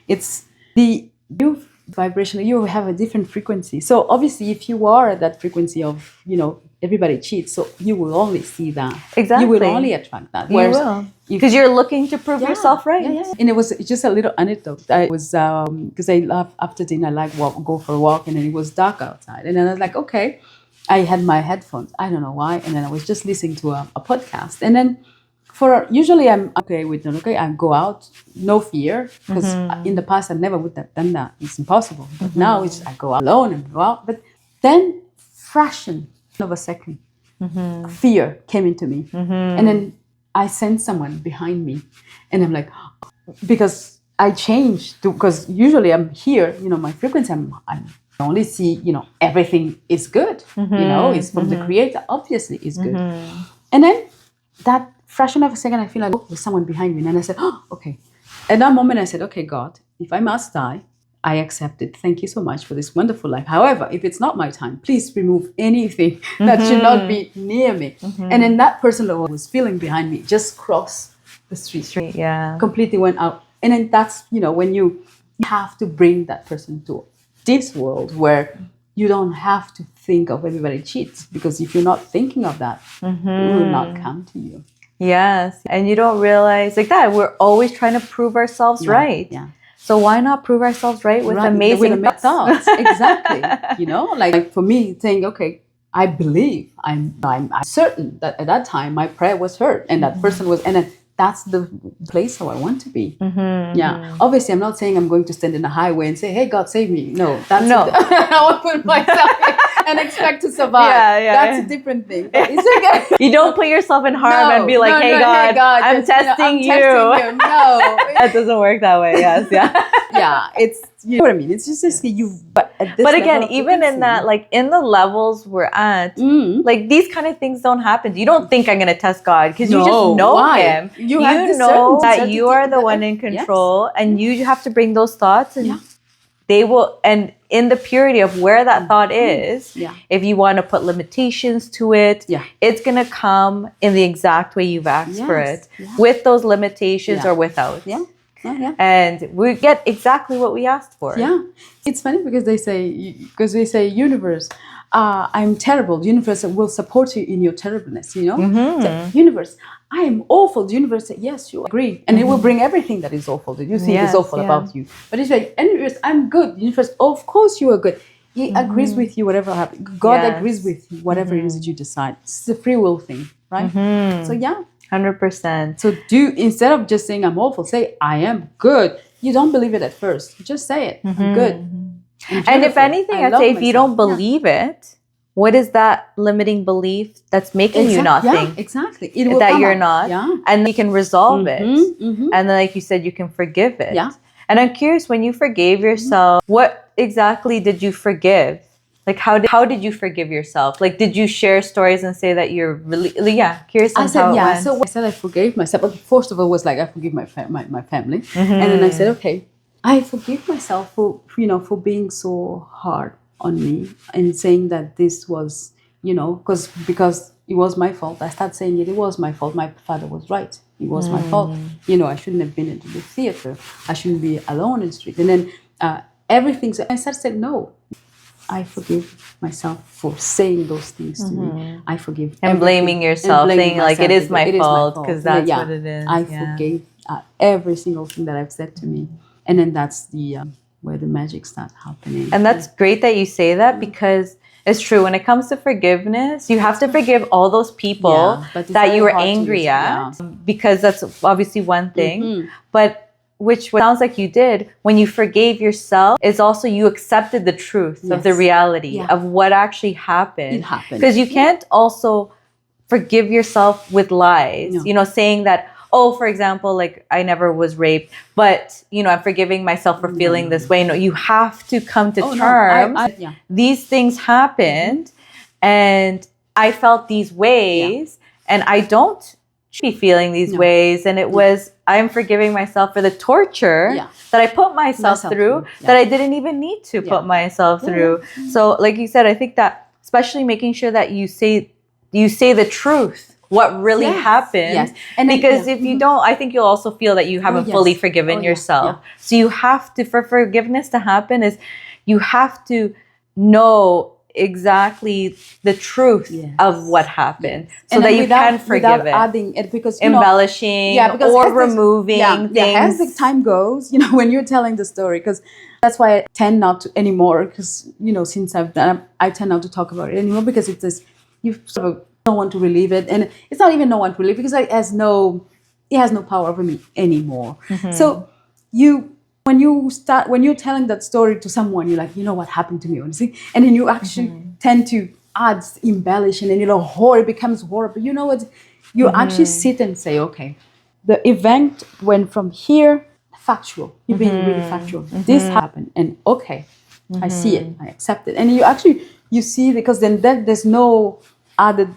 it's the new vibration. You have a different frequency. So obviously, if you are at that frequency of, you know, everybody cheats, so you will only see that. Exactly. You will only attract that. You will. Because you're looking to prove yourself right. And it was just a little anecdote. I was, because I love, after dinner, I like go for a walk, and then it was dark outside. And then I was like, okay. I had my headphones. I don't know why. And then I was just listening to a podcast. And then usually I'm okay with it. Okay, I go out, no fear. Because in the past, I never would have done that. It's impossible. But now I go out alone and go out. But then fraction of a second, fear came into me. And then I sensed someone behind me. And I'm like, because I changed because usually I'm here, you know, my frequency, I only see, you know, everything is good. You know, it's from the creator, obviously is good. And then that fraction of a second, I feel like, oh, there's someone behind me. And then I said, oh, okay. At that moment, I said, okay, God, if I must die, I accept it. Thank you so much for this wonderful life. However, if it's not my time, please remove anything that should not be near me. And then that person who was feeling behind me just crossed the street. Yeah. Completely went out. And then that's, when you have to bring that person to this world where you don't have to think of everybody cheats, because if you're not thinking of that, it will not come to you. Yes. And you don't realize like that. We're always trying to prove ourselves right. Yeah. So why not prove ourselves right with amazing thoughts? Exactly. Like for me, saying, okay, I believe, I'm certain that at that time my prayer was heard, and that person was, and then that's the place how I want to be. Yeah. Obviously, I'm not saying I'm going to stand in the highway and say, "Hey, God, save me." No, I won't put myself in and expect to survive. That's a different thing. But it's okay. You don't put yourself in harm and be like, "Hey, God, I'm testing you." No, that doesn't work that way. Yes, yeah. It's you know what I mean. It's just you. But again, even in that, like in the levels we're at, like these kind of things don't happen. You don't think I'm going to test God because you just know Him. You know that you are the one in control, and you have to bring those thoughts, and they will. And in the purity of where that thought is, if you want to put limitations to it, it's going to come in the exact way you've asked for it, with those limitations or without. And we get exactly what we asked for. Yeah. It's funny because they say, universe, I'm terrible. The universe will support you in your terribleness, So, universe, I am awful. The universe says, yes, you agree. And it will bring everything that is awful that you think is awful about you. But it's like, universe, I'm good. The universe, of course you are good. He agrees with you, whatever happens. God agrees with you, whatever it is that you decide. It's a free will thing, right? So, 100%. So instead of just saying I'm awful, say I am good. You don't believe it at first. Just say it. I'm good. And if anything, I'd say if you don't believe it, what is that limiting belief that's making you not think? Exactly. That you're not. And you can resolve it. And then, like you said, you can forgive it. And I'm curious, when you forgave yourself, what exactly did you forgive? Like, how did you forgive yourself? Like, did you share stories and say that you're really, curious on how it went? So I said I forgave myself. But first of all, was like, I forgive my family. And then I said, okay, I forgive myself for being so hard on me and saying that this was, because it was my fault. I started saying it was my fault. My father was right. It was my fault. I shouldn't have been into the theater. I shouldn't be alone in the street. And then everything. So I started saying, no. I forgive myself for saying those things to me. I forgive and blaming yourself, saying like it is my fault because that's what it is. I forgave every single thing that I've said to me, and then that's the where the magic starts happening. And that's great that you say that because it's true. When it comes to forgiveness, you have to forgive all those people that you were angry at, because that's obviously one thing, but. Which sounds like you did when you forgave yourself is also you accepted the truth of the reality of what actually happened. It happened. Because you can't also forgive yourself with lies, saying that, oh, for example, like I never was raped, but, I'm forgiving myself for feeling this way. No, you have to come to terms. These things happened and I felt these ways and I don't be feeling these ways, and it was I'm forgiving myself for the torture that I put myself through that I didn't even need to put myself through. So like you said, I think that especially making sure that you say the truth, what really happened, and because if you don't, I think you'll also feel that you haven't fully forgiven yourself. So you have to, for forgiveness to happen, is you have to know exactly the truth of what happened, so that you can forgive it. Adding it, because embellishing or removing things. As the time goes, when you're telling the story, because that's why I tend not to anymore. Because since I've done, I tend not to talk about it anymore, because it's this you sort of don't want to relive it, and it's not even no one to relive, because it has no power over me anymore. So when you're telling that story to someone, you're like, what happened to me, honestly? And then you actually tend to add, embellish, and then, it becomes horrible. You know what? You actually sit and say, okay, the event went from here, factual. You're being really factual. This happened, and okay, I see it, I accept it. And you see, because then there's no added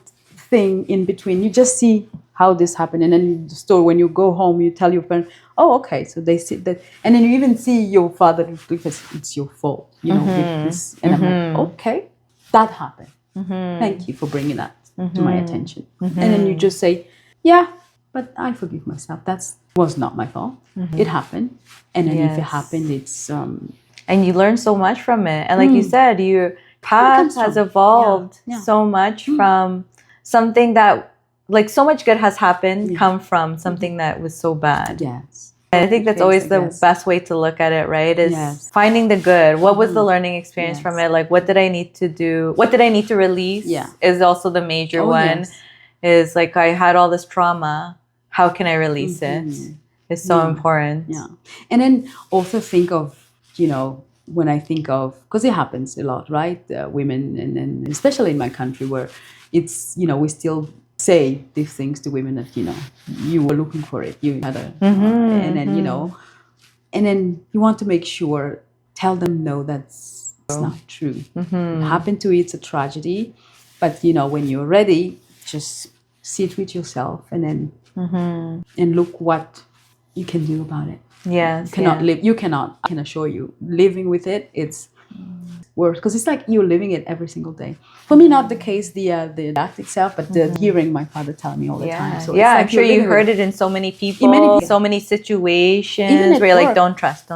thing in between. You just see how this happened. And then in the store, when you go home, you tell your parents, oh, okay, so they see that. And then you even see your father, because it's your fault, you know, with this. And I'm like, okay, that happened. Thank you for bringing that to my attention. And then you just say, yeah, but I forgive myself. That was not my fault. It happened. And then if it happened, it's... and you learn so much from it. And like you said, your path has evolved so much from something that, like, so much good has happened, come from something that was so bad. Yes. And I think that's always the best way to look at it, right? Is finding the good. What was the learning experience from it? Like, what did I need to do? What did I need to release? Is also the major one. Is like, I had all this trauma. How can I release it? It's so important. Yeah. And then also think of, you know, when I think of, because it happens a lot, right? Women, and especially in my country where it's, you know, we still say these things to women that, you know, you were looking for it, you had a, and then, you know, and then you want to make sure, tell them, no, that's not true. It happened to you, it's a tragedy. But, you know, when you're ready, just sit with yourself and then, and look what you can do about it. Yes. You cannot live, you cannot, I can assure you, living with it, it's worse. Because it's like you're living it every single day. For me, not the case, the act itself, but the hearing my father tell me all the time. So it's like I'm sure you heard it in so many people, so many situations where you're like, don't trust.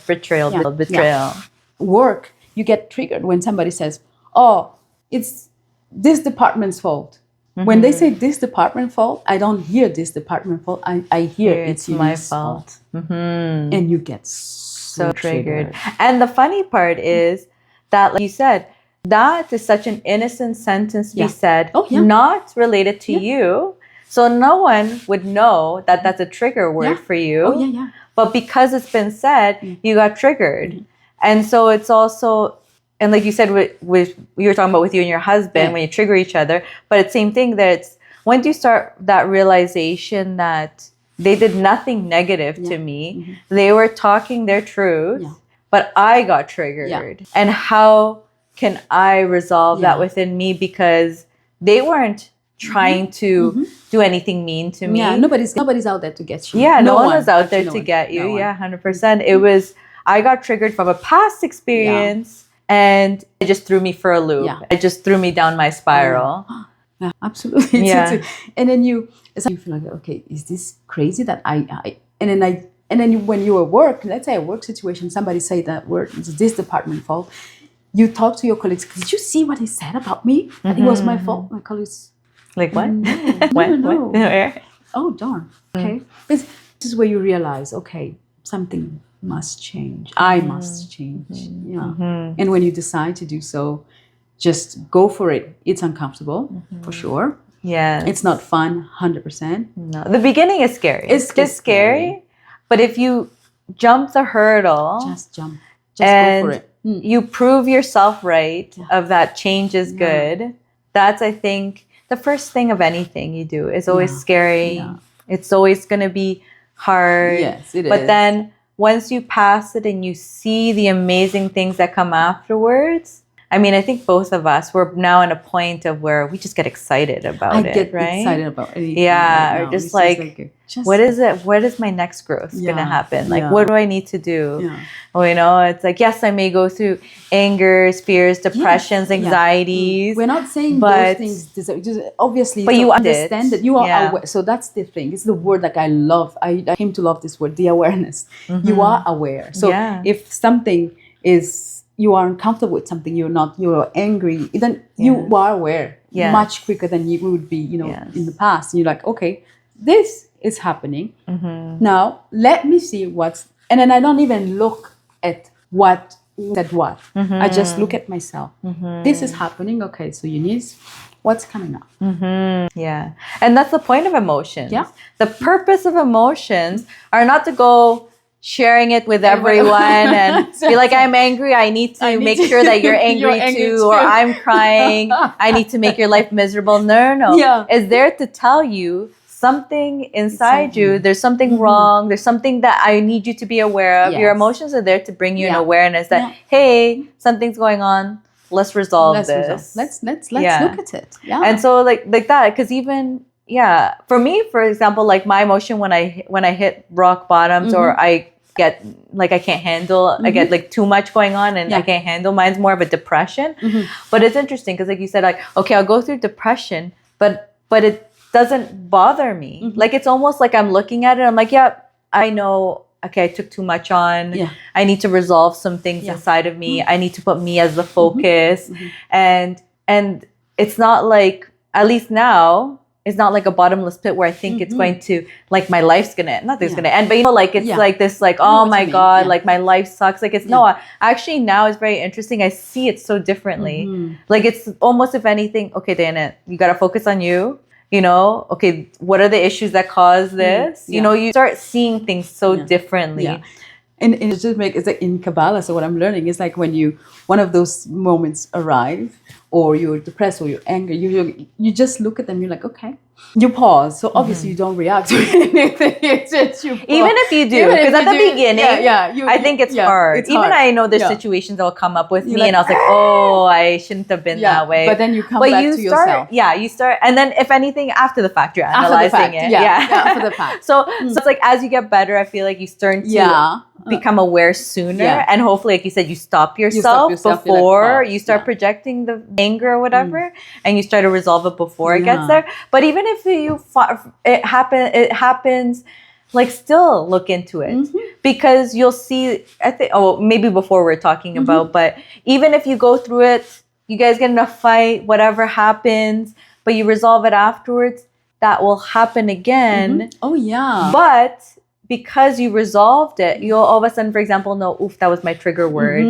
Betrayal. Work, you get triggered when somebody says, oh, it's this department's fault. When they say this department fault, I don't hear this department fault. I hear it's my fault. And you get so triggered. And the funny part is that, like you said, that is such an innocent sentence to be said, not related to you. So no one would know that that's a trigger word for you. But because it's been said, you got triggered. And so it's also... And like you said, with you were talking about with you and your husband, when you trigger each other, but it's the same thing that once you start that realization that they did nothing negative to me, they were talking their truth, but I got triggered. And how can I resolve that within me? Because they weren't trying to do anything mean to me. Yeah, nobody's out there to get you. Yeah, no one was out there to get you. Yeah, 100%. It was, I got triggered from a past experience. And it just threw me for a loop. It just threw me down my spiral. Yeah, absolutely. And then you feel like, okay, is this crazy that and then when you at work, let's say a work situation, somebody say that word, it's this department fault. You talk to your colleagues, did you see what he said about me? That it was my fault? My colleagues, like what? No. Oh, darn. Okay. This is where you realize, okay, something must change. I must change. And when you decide to do so, just go for it. It's uncomfortable, for sure. Yeah. It's not fun, 100%. No. The beginning is scary. It's just scary. But if you jump the hurdle, just jump. Just go for it. You prove yourself right of that change is good. That's, I think, the first thing of anything you do is always scary. It's always going to be hard. Yes, it is. But then once you pass it and you see the amazing things that come afterwards, I mean, I think both of us, we're now in a point of where we just get excited about it, I get right? excited about anything. Yeah, right or now. just like, what is it? What is my next growth going to happen? Like, what do I need to do? Well, you know, it's like, yes, I may go through angers, fears, depressions, anxieties. We're not saying those things, just obviously, but you understand that you are aware. So that's the thing. It's the word like I love. I came to love this word, the awareness. You are aware. So if something is, you are uncomfortable with something, you're angry, then you are aware much quicker than you would be, you know, in the past. And you're like, okay, this is happening. Now, let me see and then I don't even look at what said what. I just look at myself. This is happening. Okay, so Eunice, what's coming up? Yeah. And that's the point of emotions. Yeah. The purpose of emotions are not to go sharing it with everyone and be like, I'm angry, I need to make sure that you're angry, too, or I'm crying, I need to make your life miserable. No. It's there to tell you something inside you, there's something wrong, there's something that I need you to be aware of. Your emotions are there to bring you an awareness that, hey, something's going on, let's resolve this. Let's look at it. And so like that, because even yeah, for me, for example, like my emotion when I hit rock bottoms or I get like I can't handle, I get like too much going on and I can't handle. Mine's more of a depression. But it's interesting because like you said, like, okay, I'll go through depression, but it doesn't bother me. Like it's almost like I'm looking at it, I'm like, yeah, I know, okay, I took too much on. I need to resolve some things inside of me. I need to put me as the focus. And it's not like, at least now, it's not like a bottomless pit where I think it's going to, like, my life's gonna, not that it's gonna end, but you know, like, it's like this, like, oh my God, like, my life sucks. Like, it's no, actually now it's very interesting. I see it so differently. Like, it's almost, if anything, okay, Diana, you gotta focus on you. You know, okay, what are the issues that cause this? You know, you start seeing things so differently. And it just it's like in Kabbalah. So what I'm learning is like when one of those moments arrive, or you're depressed or you're angry, you just look at them. You're like, okay, you pause. So obviously you don't react to anything. It's just you pause. Even if you do, because at the beginning, I think it's hard. It's Even hard. I know there's situations that will come up with me, and I was like, oh, I shouldn't have been that way. But then you come back to yourself. Yeah, you start, and then if anything, after the fact, you're analyzing it. After the fact. So it's like as you get better, I feel like you start to become aware sooner, and hopefully, like you said, you stop yourself before you start projecting the anger or whatever, and you start to resolve it before it gets there. But even if it happens, like, still look into it, because you'll see, I think, maybe before we're talking about, but even if you go through it, you guys get in a fight, whatever happens, but you resolve it afterwards, that will happen again. Oh yeah. But because you resolved it, you'll all of a sudden, for example, know, oof, that was my trigger word.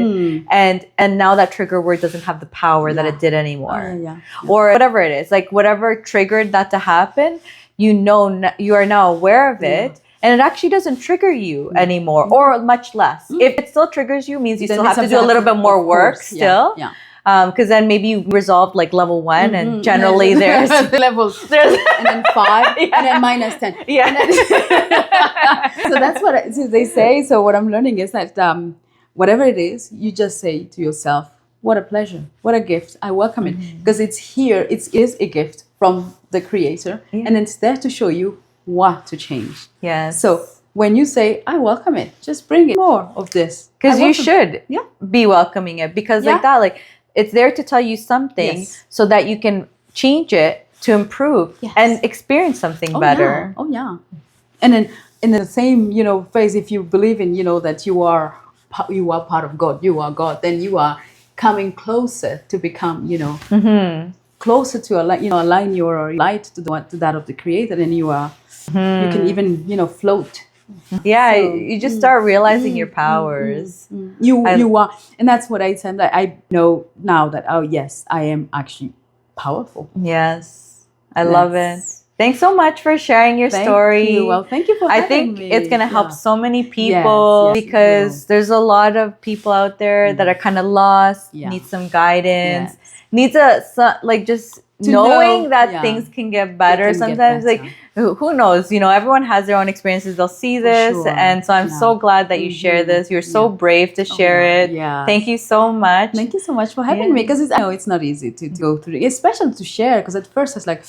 And now that trigger word doesn't have the power that it did anymore. Or whatever it is, like whatever triggered that to happen, you know, you are now aware of it. And it actually doesn't trigger you anymore, or much less. If it still triggers you, means you still have to do a little bit more work still. Because then maybe you resolved like level 1, and generally there's levels, and then 5, and then minus 10. So that's what they say. So what I'm learning is that whatever it is, you just say to yourself, what a pleasure, what a gift. I welcome it, because it's here. It is a gift from the Creator, and it's there to show you what to change. So when you say, I welcome it, just bring it more of this. Because you should be welcoming it, because like that, like, it's there to tell you something so that you can change it to improve and experience something better. And then in the same, phase, if you believe in, that you are part of God, you are God, then you are coming closer to become, closer to align your light to that of the Creator, and you can even, float. You just start realizing your powers. You are, and that's what I said. I know now that, oh yes, I am actually powerful. I love it. Thanks so much for sharing your story. Well, thank you for having me. It's gonna help so many people, because there's a lot of people out there that are kind of lost, need some guidance, needs just knowing that things can get better. Sometimes, like, who knows? Everyone has their own experiences. They'll see this, and so I'm so glad that you share this. You're so brave to share it. Thank you so much. Thank you so much for having me, because I know it's not easy to go through it, especially to share. Because at first I was like,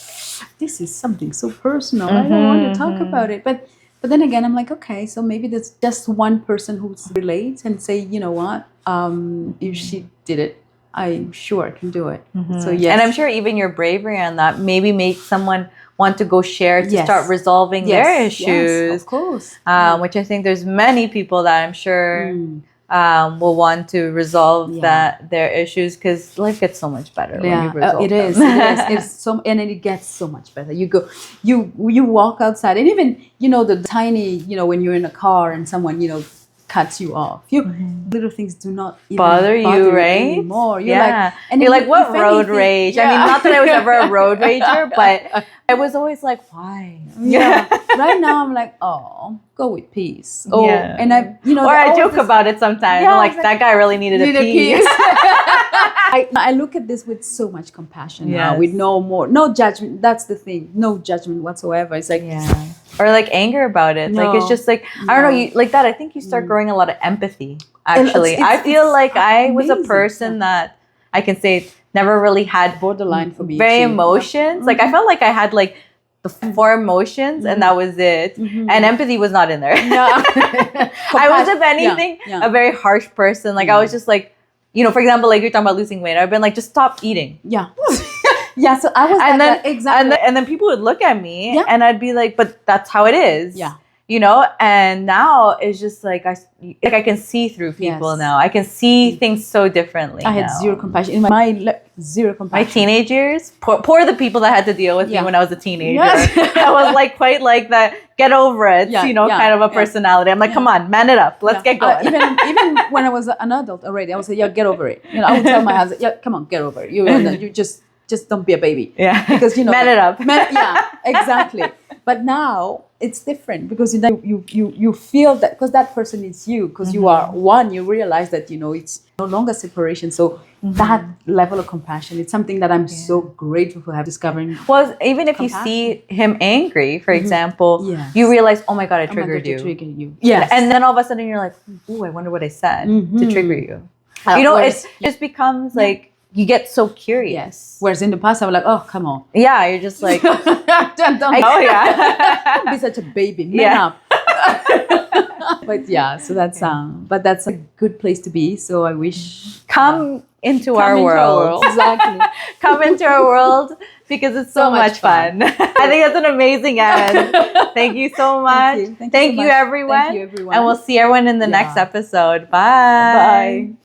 this is something so personal. I don't want to talk about it, but then again, I'm like, okay, so maybe there's just one person who relates and say, you know what, if she did it, I'm sure I can do it. So and I'm sure even your bravery on that maybe make someone want to go share to start resolving their issues. Of course. Which I think there's many people that I'm sure will want to resolve their issues, because life gets so much better when you resolve it them. is. It's so, and it gets so much better. You walk outside, and even the tiny, when you're in a car and someone cuts you off. Little things do not even bother you, right? Anymore. You're like, what road rage? I mean, not that I was ever a road rager, but I was always like, why? Right now, I'm like, oh, go with peace. And I joke about it sometimes. I'm like, that guy really needed a piece. I look at this with so much compassion now, with no judgment. That's the thing, no judgment whatsoever. It's like, or like anger about it. Like, it's just like, I don't know, you like that. I think you start growing a lot of empathy. Actually, I feel like I was a person that I can say never really had borderline for me. Very emotions. Like, I felt like I had like the four emotions, and that was it. And empathy was not in there. Yeah. I was, if anything, Yeah. a very harsh person. Like I was just like, for example, like you're talking about losing weight. I've been like, just stop eating. Yeah. Yeah. So I was And then exactly. and then people would look at me, Yeah. and I'd be like, but that's how it is. Yeah. And now it's just like I can see through people Yes. now. I can see things so differently. I had now. zero compassion in my zero compassion. My teenage years, poor the people that had to deal with me when I was a teenager. Yes. I was like quite like that, get over it, kind of a personality. I'm like, come on, man it up. Let's get going. Even when I was an adult already, I would say, yeah, get over it. I would tell my husband, yeah, come on, get over it. You just don't be a baby. Yeah. Because man it up. Yeah, exactly. But now it's different because you feel that because that person is you, because you are one, you realize that it's no longer separation. So that level of compassion, it's something that I'm so grateful for have discovering. Well, even if you see him angry, for example, you realize, oh my God, I triggered you. Yes. And then all of a sudden you're like, ooh, I wonder what I said to trigger you. It just becomes like, you get so curious. Yes. Whereas in the past, I was like, oh, come on. Yeah, you're just like, don't be such a baby. Man up. But yeah, so that's a good place to be. So I wish come into our world. Exactly. Come into our world because it's so much fun. I think that's an amazing end. Thank you so much. Thank you, everyone. Thank you, everyone. And we'll see everyone in the next episode. Bye. Bye.